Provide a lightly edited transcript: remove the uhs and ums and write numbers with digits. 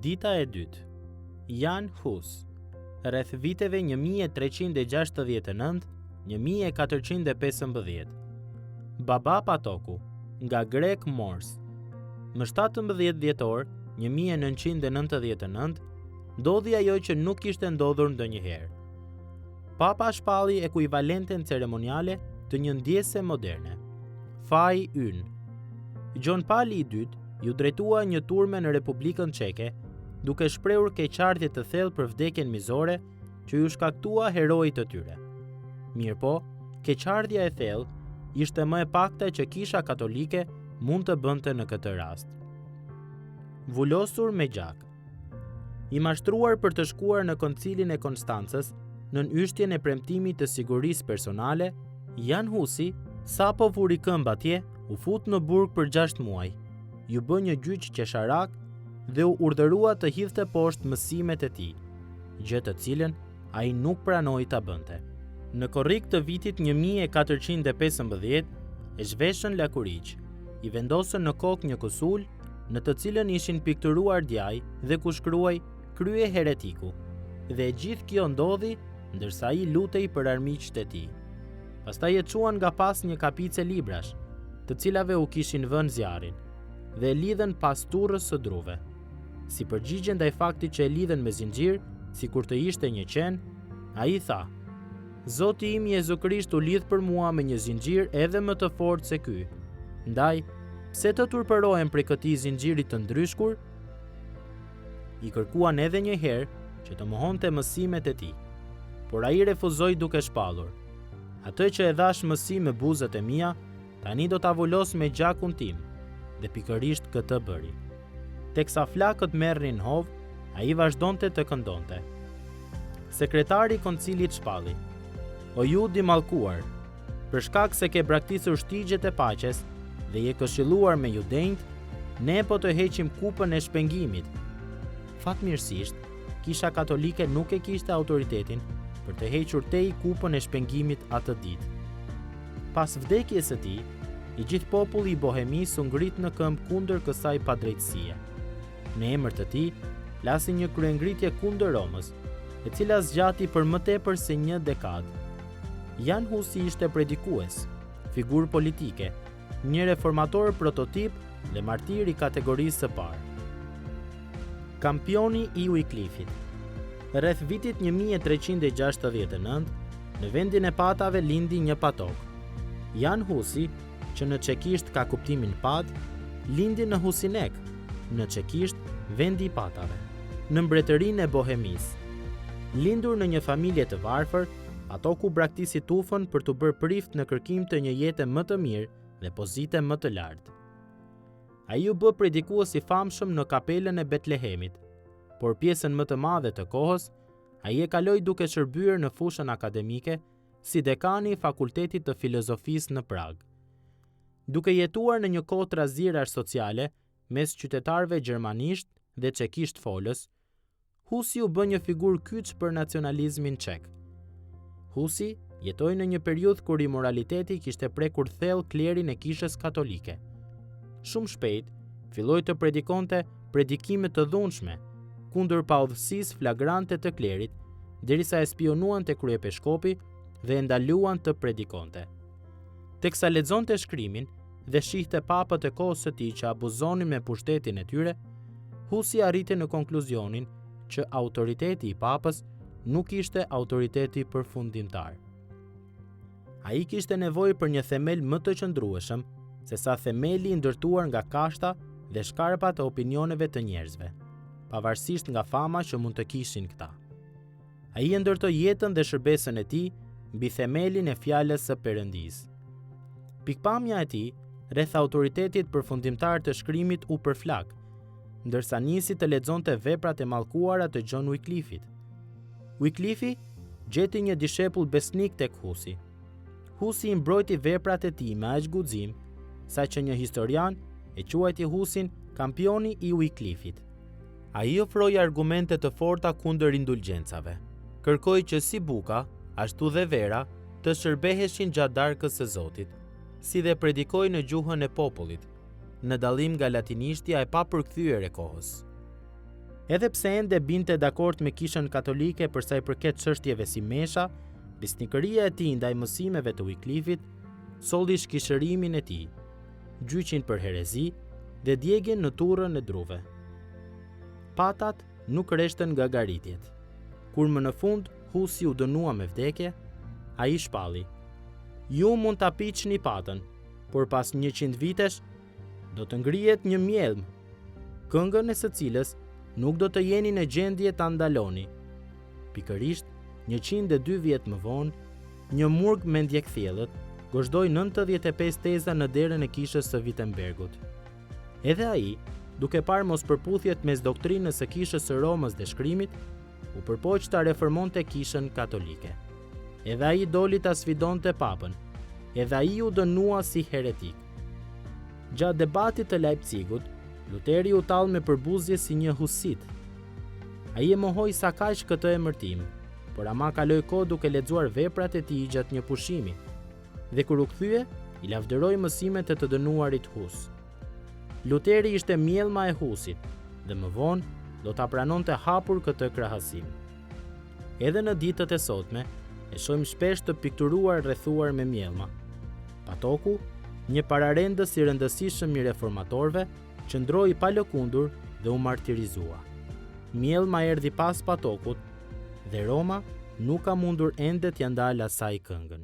Dita e dytë. Jan Hus. Rreth viteve 1369-1415. Baba Patoku, nga Greg Morse. Më 17 dhjetor 1999 ndodhi ajo që nuk kishte ndodhur ndonjëherë. Papa shpalli ekuivalenten ceremoniale të një ndjese moderne. Faji ynë. John Paul II ju drejtua një turme në Republikën Çeke, duke shprehur keqardhje të thellë për vdekjen mizore që ju shkaktua heroit të tyre. Mirëpo, keqardhja e thellë ishte më e pakta që Kisha Katolike mund të bënte në këtë rast. Vullosur me gjak. I mashtruar për të shkuar në koncilin e Konstancës, nën yshtjen e premtimit të sigurisë personale, Jan Husi, sapo vuri këmbë atje, u fut në burg për 6 muaj, ju bë një gjyq qesharak dhe u urdhërua të hidhte poshtë mësimet e tij, gjë të cilën ai nuk pranoi ta bënte. Në korrik të vitit 1415, e zhveshën lakuriq, i vendosën në kokë një kusul, në të cilën ishin pikturuar djaj dhe ku shkruaj "Krye heretiku", dhe e gjithë kjo ndodhi ndërsa ai lutej për armiqtë e tij. Pastaj e çuan nga pas një kapice librash, të cilave u kishin vënë zjarrin, dhe e lidhen pas turrës së druve. Si përgjigje ndaj faktit që e lidhen me zinxhir, sikur të ishte një qen, ai tha: "Zoti im Jezu Krisht u lidh për mua me një zinxhir edhe më të fortë se ky. Ndaj, pse të turpërohem prej këtij zinxhiri të ndryshkur?" I kërkuan edhe një herë që të mohonte mësimet e tij, por ai refuzoi duke shpallur: "Atë që e dhash mësim me buzët e mia, tani do ta vulos me gjakun tim." Dhe pikërisht këtë bëri. Teksa flakët merrnin hov, ai vazhdonte të këndonte. Sekretari i koncilit shpalli: "O ju di mallkuar, për shkak se ke braktisur shtigjet e paqes dhe je këshilluar me judenjt, ne po të heqim kupën e shpengimit." Fatmirësisht, Kisha Katolike nuk e kishte autoritetin për të hequr tej kupën e shpengimit atë ditë. Pas vdekjes së tij, i gjithë populli i Bohemisë u ngrit në këmbë kundër kësaj padrejtësie. Në emër të tij, flasi një kryengritje kundër Romës, e cila zgjati për më tepër se një dekadë. Jan Husi ishte predikues, figurë politike, një reformator prototip dhe martir i kategorisë së parë. Kampioni i Wycliffit. Rreth vitit 1369, në vendin e patave lindi një patok. Jan Husi, që në çekisht ka kuptimin pat, lindi në Husinek, në çekisht vendi i patave, në mbretërinë e Bohemisë. Lindur në një familje të varfër, Patoku braktisi tufën për të bërë prift në kërkim të një jete më të mirë dhe pozite më të lartë. Ai u bë predikues i famshëm në kapelën e Betlehemit, por pjesën më të madhe të kohës, ai e kaloi duke shërbyer në fushën akademike si dekani i Fakultetit të Filozofisë në Prag. Duke jetuar në një kohë trazirash sociale mes qytetarëve gjermanisht dhe çekisht folës, Husi u bë një figurë kyç për nacionalizmin çek. Husi jetoi në një periudhë kur imoraliteti kishte prekur thellë klerin e Kishës Katolike. Shumë shpejt filloi të predikonte predikime të dhunshme kundër paudhësisë flagrante të klerit, derisa e spionuan te kryepeshkopi dhe e ndaluan të predikonte. Teksa lexonte shkrimin dhe shihte papët e kohës së tij që abuzonin me pushtetin e tyre, Husi arriti në konkluzionin që autoriteti i papës nuk ishte autoriteti përfundimtar. Ai kishte nevojë për një themel më të qëndrueshëm se sa themeli i ndërtuar nga kashta dhe shkarpat e opinioneve të njerëzve, pavarësisht nga fama që mund të kishin këta. Ai e ndërtoi jetën dhe shërbesën e tij mbi themelin e fjalës së Perëndisë. Pikpamja e tij rreth autoritetit përfundimtar të shkrimit u përflak, ndërsa nisi të lexonte veprat e mallkuara të John Wycliffit. Wycliffi gjeti një dishepull besnik tek Husi. Husi i mbrojti veprat e tij me aq guxim, saqë një historian e quajti Husin kampioni i Wycliffit. Ai ofroi argumente të forta kundër indulgjencave. Kërkoi që si buka, ashtu dhe vera, të shërbeheshin gjatë darkës së Zotit, si dhe predikoi në gjuhën e popullit, në dallim nga latinishtia e papërkthyer e kohës. Edhe pse ende binte dakord me Kishën Katolike për sa i përket çështjeve si mesha, besnikëria e tij ndaj mësimeve të Wyclifit solli shkishërimin e tij, gjyqin për herezi dhe djegjen në turrën e druve. Patat nuk reshtën nga garitjet. Kur më në fund Husi u dënua me vdekje, ai shpalli: "Ju mund ta piqni patën, por pas 100 vitesh do të ngrihet një mjelm, këngën e së cilës nuk do të jeni në gjendje ta ndaloni." Pikërisht 102 vjet më vonë, një murg me ndjekthjellët gozhdoi 95 teza në derën e kishës së Wittenbergut. Edhe ai, duke parë mospërputhjet mes doktrinës së kishës së Romës dhe shkrimit, u përpoq ta reformonte Kishën Katolike. Edhe ai doli ta sfidonte papën. Edhe ai u dënua si heretik. Gjatë debatit të Leipzigut, Luteri u tall me përbuzje si një husit. Ai e mohoi sa kaq këtë emërtim, por ama kaloi kohë duke lexuar veprat e tij gjatë një pushimi, dhe kur u kthye, i lavdëroi mësimet e të dënuarit Hus. Luteri ishte mjellma e Husit, dhe më vonë do ta pranonte hapur këtë krahasim. Edhe në ditët e sotme, e shohim shpesh të pikturuar rrethuar me mjellma. Patoku, një pararendës i rëndësishëm i reformatorëve, qëndroi pa lëkundur dhe u martirizua. Mjellma erdhi pas Patokut dhe Roma nuk ka mundur ende t'ia ndalë asaj këngën.